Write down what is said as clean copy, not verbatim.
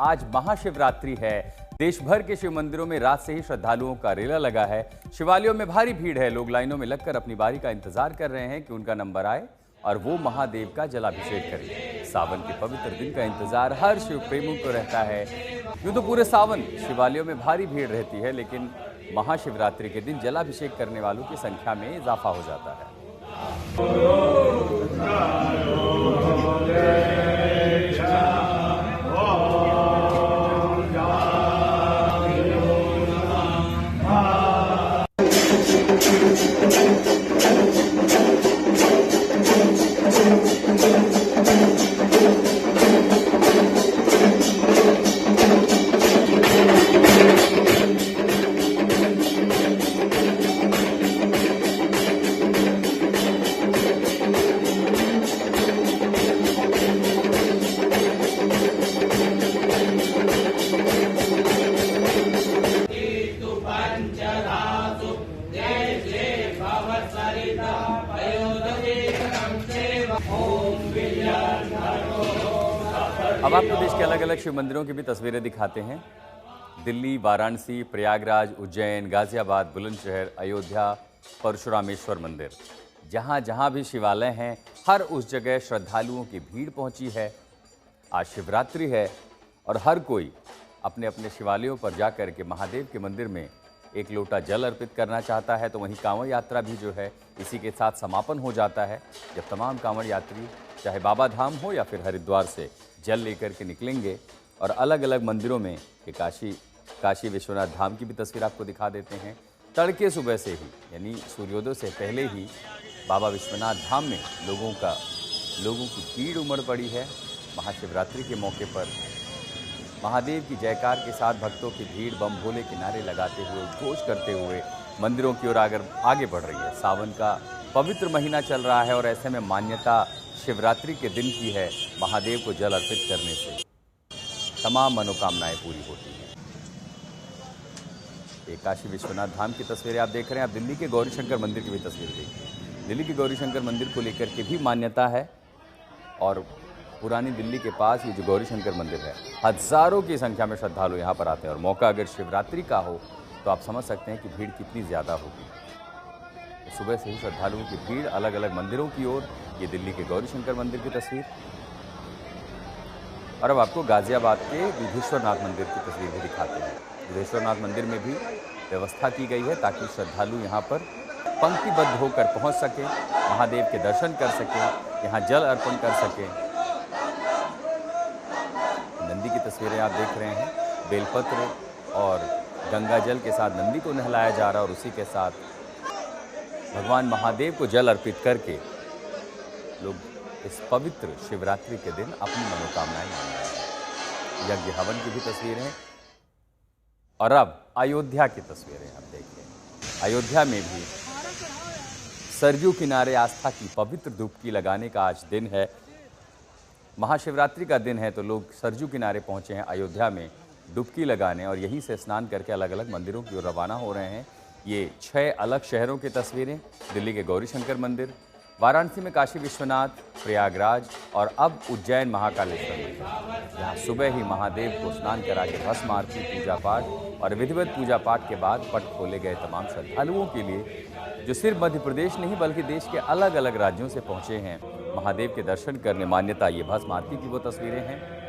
आज महाशिवरात्रि है। देश भर के शिव मंदिरों में रात से ही श्रद्धालुओं का रेला लगा है। शिवालयों में भारी भीड़ है। लोग लाइनों में लगकर अपनी बारी का इंतजार कर रहे हैं कि उनका नंबर आए और वो महादेव का जलाभिषेक करें। सावन के पवित्र दिन का इंतजार हर शिव प्रेमियों को रहता है। यूं तो पूरे सावन शिवालयों में भारी भीड़ रहती है, लेकिन महाशिवरात्रि के दिन जलाभिषेक करने वालों की संख्या में इजाफा हो जाता है। अब आपको देश के अलग अलग शिव मंदिरों की भी तस्वीरें दिखाते हैं। दिल्ली, वाराणसी, प्रयागराज, उज्जैन, गाजियाबाद, बुलंदशहर, अयोध्या, परशुरामेश्वर मंदिर, जहां जहां भी शिवालय हैं, हर उस जगह श्रद्धालुओं की भीड़ पहुंची है। आज शिवरात्रि है और हर कोई अपने अपने शिवालयों पर जाकर के महादेव के मंदिर में एक लोटा जल अर्पित करना चाहता है। तो वहीं कांवड़ यात्रा भी जो है इसी के साथ समापन हो जाता है, जब तमाम कांवड़ यात्री चाहे बाबा धाम हो या फिर हरिद्वार से जल लेकर के निकलेंगे और अलग अलग मंदिरों में काशी विश्वनाथ धाम की भी तस्वीर आपको दिखा देते हैं। तड़के सुबह से ही यानी सूर्योदय से पहले ही बाबा विश्वनाथ धाम में लोगों की भीड़ उमड़ पड़ी है। महाशिवरात्रि के मौके पर महादेव की जयकार के साथ भक्तों की भीड़ बम भोले किनारे लगाते हुए घोष करते हुए मंदिरों की ओर आगे बढ़ रही है। सावन का पवित्र महीना चल रहा है और ऐसे में मान्यता शिवरात्रि के दिन की है। महादेव को जल अर्पित करने से तमाम मनोकामनाएं पूरी होती हैं। एक काशी विश्वनाथ धाम की तस्वीरें आप देख रहे हैं। आप दिल्ली के गौरी शंकर मंदिर की भी तस्वीर देखिए। दिल्ली के गौरी शंकर मंदिर को लेकर के भी मान्यता है और पुरानी दिल्ली के पास ये जो गौरी शंकर मंदिर है, हजारों की संख्या में श्रद्धालु यहाँ पर आते हैं और मौका अगर शिवरात्रि का हो तो आप समझ सकते हैं कि भीड़ कितनी ज़्यादा होगी। सुबह से ही श्रद्धालुओं की भीड़ अलग अलग मंदिरों की ओर। ये दिल्ली के गौरी शंकर मंदिर की तस्वीर और अब आपको गाजियाबाद के बुद्धेश्वरनाथ मंदिर की तस्वीर भी दिखाते हैं। बुद्धेश्वरनाथ मंदिर में भी व्यवस्था की गई है ताकि श्रद्धालु यहाँ पर पंक्तिबद्ध होकर पहुँच सकें, महादेव के दर्शन कर सकें, यहाँ जल अर्पण कर सकें। नंदी की तस्वीरें आप देख रहे हैं। बेलपत्र और गंगा जल के साथ नंदी को नहलाया जा रहा है और उसी के साथ भगवान महादेव को जल अर्पित करके लोग इस पवित्र शिवरात्रि के दिन अपनी मनोकामनाएं मान रहे हैं। यज्ञ हवन की भी तस्वीरें हैं और अब अयोध्या की तस्वीरें आप देखिए। अयोध्या में भी सरयू किनारे आस्था की पवित्र डुबकी लगाने का आज दिन है। महाशिवरात्रि का दिन है तो लोग सरयू किनारे पहुंचे हैं अयोध्या में डुबकी लगाने और यहीं से स्नान करके अलग अलग मंदिरों की ओर रवाना हो रहे हैं। ये 6 अलग शहरों की तस्वीरें। दिल्ली के गौरी शंकर मंदिर, वाराणसी में काशी विश्वनाथ, प्रयागराज और अब उज्जैन महाकालेश्वर मंदिर, जहाँ सुबह ही महादेव को स्नान करा के भस्म आरती, पूजा पाठ और विधिवत पूजा पाठ के बाद पट खोले गए तमाम श्रद्धालुओं के लिए, जो सिर्फ मध्य प्रदेश नहीं बल्कि देश के अलग अलग राज्यों से पहुँचे हैं महादेव के दर्शन करने। मान्यता ये भस्म आरती की वो तस्वीरें हैं।